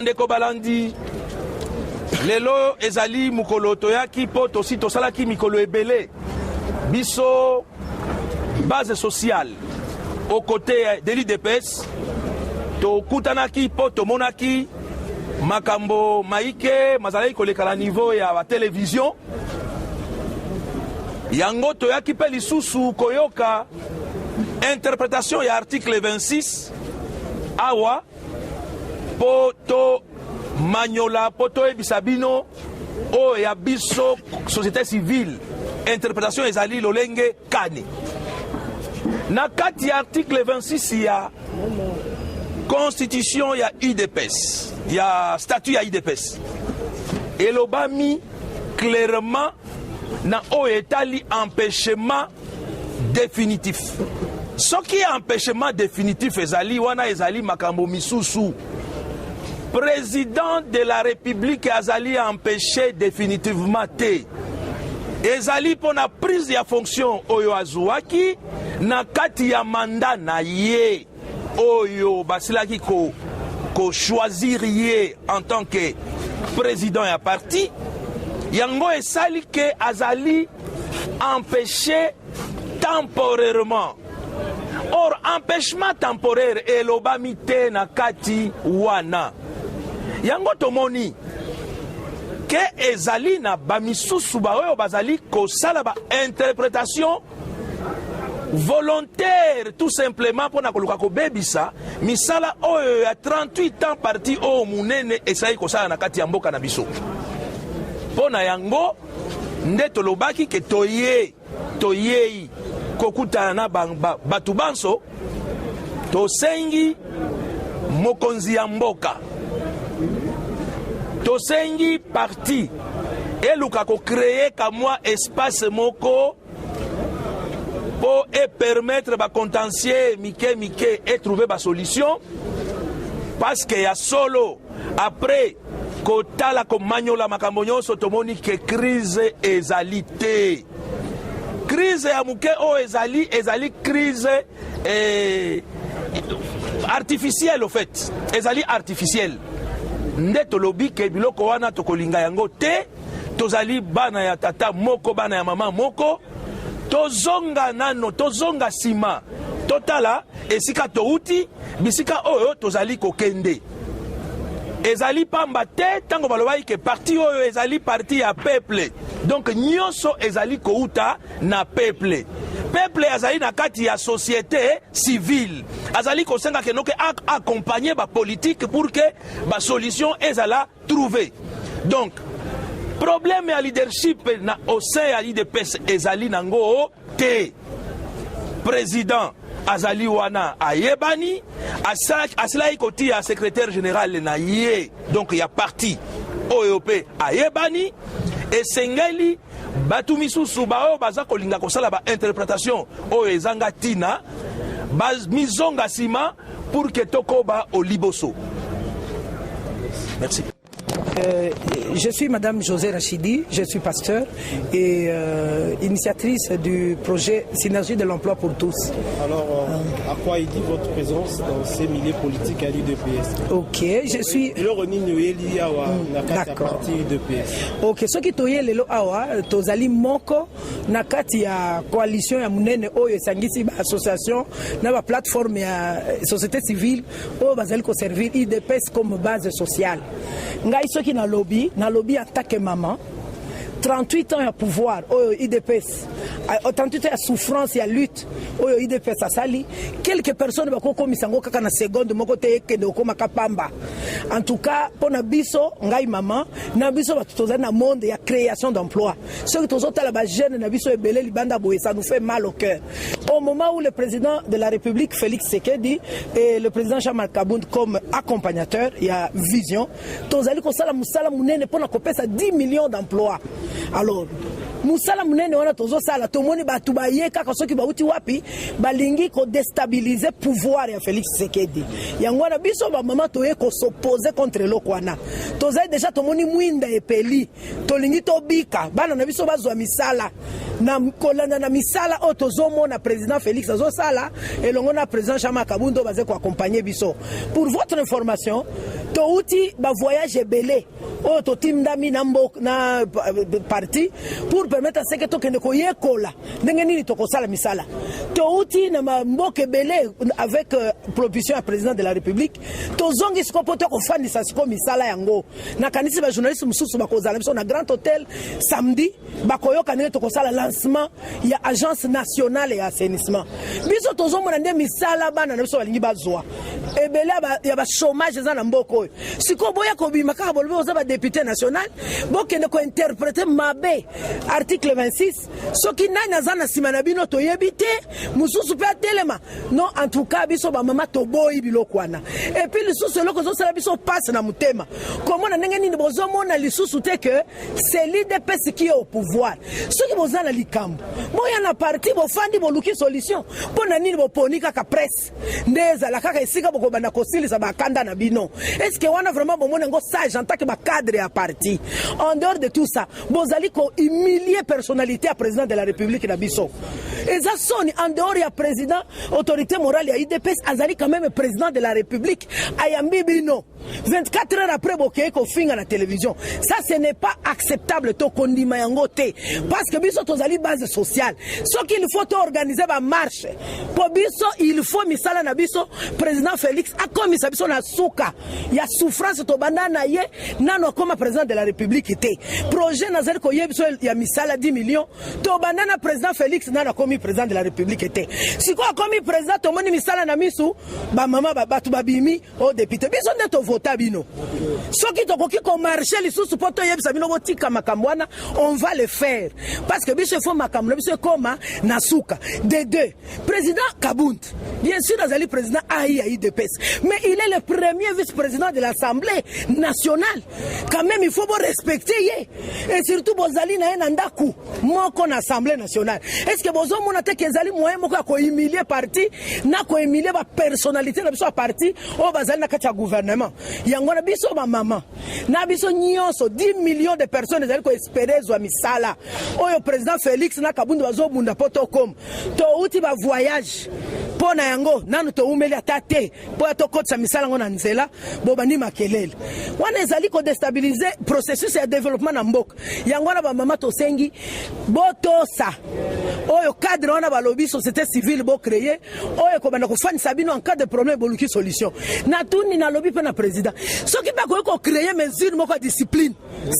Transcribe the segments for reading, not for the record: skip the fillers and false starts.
Ndeko balandi lelo ezali mukolo toyaki po tosi tosalaki mikolo ebele biso base sociale au côté de l'IDPS tokutanaki po tomonaki makambo maike mazalaki kolekala niveau ya ba télévision yango toyaki pe lisusu koyoka interprétation ya article 26 awa poto manyola poto ebisabino o ya biso société civile interprétation ezali lolenge kani na kati ya article 26 ya constitution ya IDPS ya statut ya IDPS elobami clairement na o etali empêchement définitif soki empêchement définitif ezali wana ezali makambo misusu président de la République azali empêché définitivement te ezali pour la prise de fonction oyo azuaki na kati ya mandat na ye oyo basilaki ko choisir ye en tant que président ya parti yango esali ke azali empêché temporairement. Or empêchement temporaire elobami te na kati wana yango tomoni ke ezali na bamisusu baoyo bazali kosala ba interprétation volontaire tout simplement pona koluka kobebisa misala oyo ya 38 ans parti o munene esali kosala na kati ya mboka na biso pona yango nde tolobaki ke toyei kokutana na batu banso tosengi mokonzi ya mboka tosengi parti eluka ko créer kamwa espace moko pour permettre ba contentieux mike et trouver ba solution parce que ya solo après kotala ko manyola makambo nyonso tomoni ke crise ezali te crise ya muke o ezali crise artificielle au fait ezali artificielle nde tolobi ke biloko wana tokolinga yango te tozali bana ya tata moko bana ya mama moko tozonga nano tozonga sima totala esika touti bisika oyo tozali kokende ezali pamba te tango balobaki ke parti oyo ezali parti ya peuple donc nyonso ezali kouta na peuple azali na kati ya société civile azali kosenga ke noke accompagner ba politique pour que ba solution ezala trouver donc problème ya leadership na au sein ya IDPS ezali nango te président azali wana ayebani asilai koti ya secrétaire général na ye donc ya parti OEP ayebani esengeli batu misusu bao baza kolinga kosala ba interprétation oyo ezanga tina mizonga sima pour que tokoba oliboso. Merci. Je suis Madame José Rachidi, je suis pasteur et initiatrice du projet Synergie de l'emploi pour tous. Alors, à quoi il dit votre présence dans ces milieux politiques à l'IDPS? Ok, je suis... D'accord. Ok, ce qui est lelo awa, tozali moko na kati ya coalition ya munene oyo sangisi ba association na ba plateforme ya société civile oyo bazali ko servir IDPS comme base sociale. Ngai soki na lobby en tant que maman 38 ans à pouvoir au IDPS 38 ans à souffrance et à lutte au IDPS à sali quelques personnes bako komisango kaka na seconde moko te ke de koma kapamba en tout cas pour na biso ngai maman na biso batoza na monde ya création d'emploi ce que tozo tala ba jeune na biso ebele libanda boye ça nous fait mal au cœur au moment où le président de la République Félix Tshisekedi et le président Jean-Marc Kabound comme accompagnateur il y a vision tozali ko sala musala munene pour na kopesa 10 millions d'emplois. Alors musala munene wana tozo sala tomoni batu baye kaka soki bauti wapi balingi ko déstabiliser pouvoir ya Félix Tshisekedi yango wana biso ba mama toye ko s'opposer contre lokwana tozali déjà tomoni mwinda epeli tolingi tobika bana na biso bazwa misala na kolanda na misala otozomo na président Félix azosala et longo na président Chama Kabundo baze ko accompagner biso. Pour votre information, touti ba voyage belé oto timdami na parti pour permettre à ce que to kende ko yekola ndenge nini to kosala misala. Touti na mboke belé avec proposition à président de la République tozongi sikopo to ko fandisa siko misala yango na kanisi ba journaliste mususu bakozala biso na Grand Hôtel samedi bakoyoka ndenge to kosala lancement ya agence nationale ya assainissement biso tozomona nde misala bana na biso balingi bazwa ebele ya ba chômage za na mboko siko boya ko bima ka bolbe oza ba député national bokende ko interpréter mabe article 26 soki nani azana simana bino to yebite mususu pe telema non en tout cas biso ba mama to boyi biloko wana et puis lisusu loko zo sala biso passe na mutema comment na ndenge nini bozomona lisusu te que c'est l'IDPS qui est au pouvoir soki bozana likambo moya na parti bofandi boluki solution pona nini boponi kaka presse ndeza la kaka esika bokobana kosilisa bakanda na bino est-ce que wana vraiment bomona ngo sage en tant que ba cadre à parti en dehors de tout ça bozali ko humilier personnalité à président de la République na biso eza soni en dehors ya président autorité morale ya IDPS azali quand même président de la République ayambi bino 24 heures après bokeye ko finga na télévision ça ce n'est pas acceptable to kondima yango te parce que biso tozali base sociale ce qu'il faut to organiser ba marche po biso il faut misala na biso président Félix akomisa biso na suka ya souffrance to bandana ye nano comme président de la République te projet nazali ko yebiso ya misala 10 millions to bandana président Félix nano comme président de la République te siko comme président to moni misala na misu ba mama ba batu babimi au député biso nde to vota bino soki to koki ko marcher lisusu poto yebisa bino botika makambwana on va le faire parce que biso faut makambo biso koma na suka de deux président Kabunt bien sûr azali président IDPS mais il est le premier vice-président de l'Assemblée nationale quand même il faut respecter ye et surtout bozali na endaku moko na Assemblée nationale est-ce que bozo mona te kezali moyen moko ko humilier parti na ko humilier ba personnalité na biso parti o bazali na kati ya gouvernement yango na biso ba mama na biso nyonso 10 millions de personnes zali ko espérer zwa misala oyo président Félix na Kabundo bazo bunda poto comme to uti ba voyage pona yango nanu to umeli atate po to kotsa misala ngona nzela bo bani makelele wana ezali ko déstabiliser processus ya développement na mboka yango na ba mama to sengi botosa oyo cadre wana ba lobby société civile bo créer oyo ko bana ko fani sabino en cas de problème boluki solution na tuni na lobby pe na président soki ba ko créer mesure moko discipline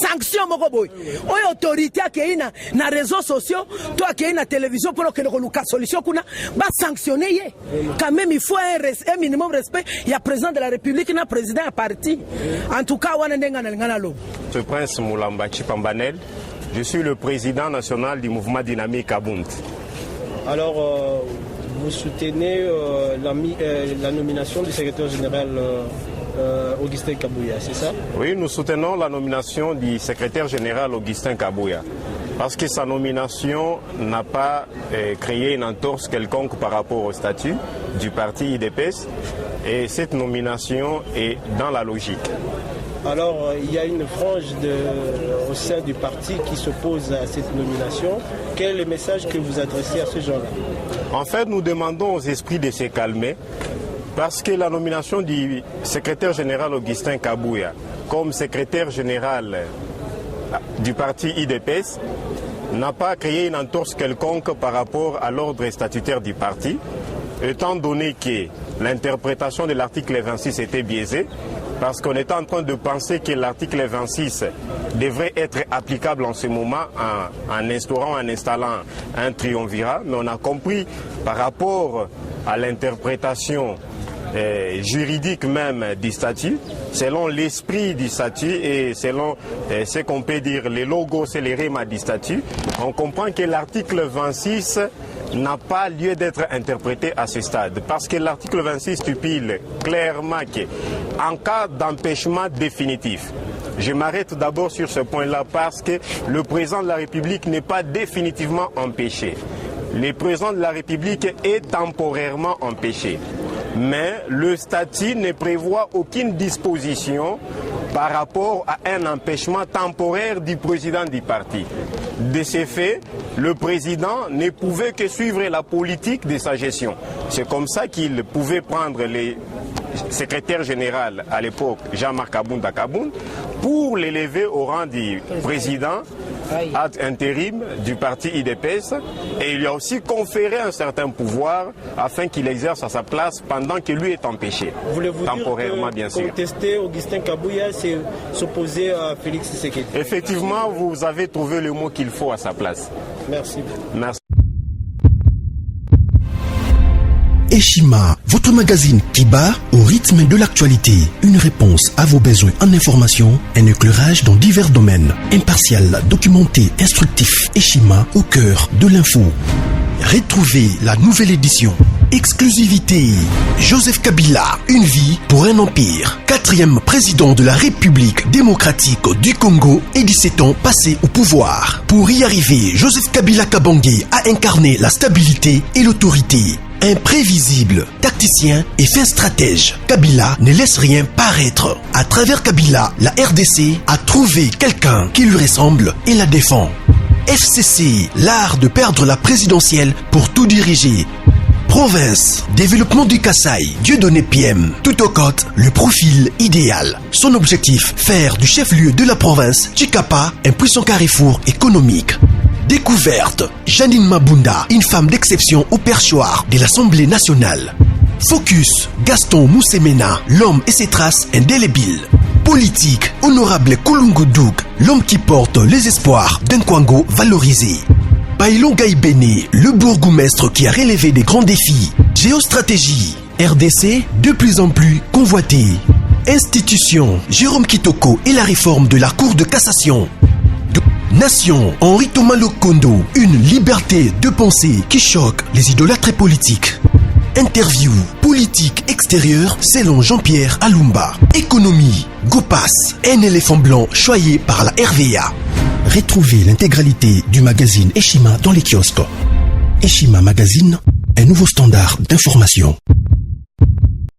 sanction moko boy oyo autorité akeina na réseaux sociaux to akeina télévision pour que le luka solution kuna ba sanctionner ye quand même il faut un minimum respect il y a président de la République na président à parti en tout cas wana ndenga na ngana lo Ce prince Moulamba Chipambanel, je suis le président national du mouvement dynamique Kabunt. Alors vous soutenez la nomination du secrétaire général Augustin Kabouya, c'est ça? Oui, nous soutenons la nomination du secrétaire général Augustin Kabouya parce que sa nomination n'a pas créé une entorse quelconque par rapport au statut du parti IDPS et cette nomination est dans la logique. Alors, il y a une frange au sein du parti qui s'oppose à cette nomination. Quel est le message que vous adressez à ces gens-là? En fait, nous demandons aux esprits de se calmer parce que la nomination du secrétaire général Augustin Kabouya comme secrétaire général du parti IDPS n'a pas créé une entorse quelconque par rapport à l'ordre statutaire du parti, étant donné que l'interprétation de l'article 26 était biaisée, parce qu'on est en train de penser que l'article 26 devrait être applicable en ce moment en installant un triumvirat, mais on a compris par rapport à l'interprétation juridique même du statut, selon l'esprit du statut et selon ce qu'on peut dire les logos et les rémas du statut, on comprend que l'article 26 n'a pas lieu d'être interprété à ce stade parce que l'article 26 stipule clairement qu'en cas d'empêchement définitif, je m'arrête d'abord sur ce point-là parce que le président de la République n'est pas définitivement empêché. Le président de la République est temporairement empêché. Mais le statut ne prévoit aucune disposition par rapport à un empêchement temporaire du président du parti. De ce fait, le président ne pouvait que suivre la politique de sa gestion. C'est comme ça qu'il pouvait prendre les secrétaire général à l'époque, Jean-Marc Abounda Kaboun, pour l'élever au rang du président ad intérim du parti IDPS, et il lui a aussi conféré un certain pouvoir afin qu'il exerce à sa place pendant que lui est empêché. Voulez-vous temporairement, dire que bien sûr. Contester Augustin Kabouya, c'est s'opposer à Félix Tshisekedi. Effectivement, vous avez trouvé le mot qu'il faut à sa place. Merci. Merci. Eshima, votre magazine qui bat au rythme de l'actualité. Une réponse à vos besoins en information, un éclairage dans divers domaines. Impartial, documenté, instructif. Eshima au cœur de l'info. Retrouvez la nouvelle édition. Exclusivité. Joseph Kabila, une vie pour un empire. 4e président de la République démocratique du Congo et 17 ans passés au pouvoir. Pour y arriver, Joseph Kabila Kabange a incarné la stabilité et l'autorité. Imprévisible, tacticien et fin stratège, Kabila ne laisse rien paraître. À travers Kabila, la RDC a trouvé quelqu'un qui lui ressemble et la défend. FCC, l'art de perdre la présidentielle pour tout diriger. Province, développement du Kasaï, Dieudonné PM, tout au côte, le profil idéal. Son objectif, faire du chef-lieu de la province, Chikapa, un puissant carrefour économique. Découverte, Janine Mabunda, une femme d'exception au perchoir de l'Assemblée nationale. Focus, Gaston Moussemena, l'homme et ses traces indélébiles. Politique, honorable Kulungu Douk, l'homme qui porte les espoirs d'un Kwango valorisé. Bailon Gaïbene, le bourgmestre qui a relevé des grands défis. Géostratégie, RDC de plus en plus convoité. Institution, Jérôme Kitoko et la réforme de la Cour de cassation. Nation, Henri Thomas Lokondo, une liberté de pensée qui choque les idolâtres politiques. Interview, politique extérieure selon Jean-Pierre Alumba. Économie, Gopas, un éléphant blanc choyé par la RVA. Retrouvez l'intégralité du magazine Eshima dans les kiosques. Eshima Magazine, un nouveau standard d'information.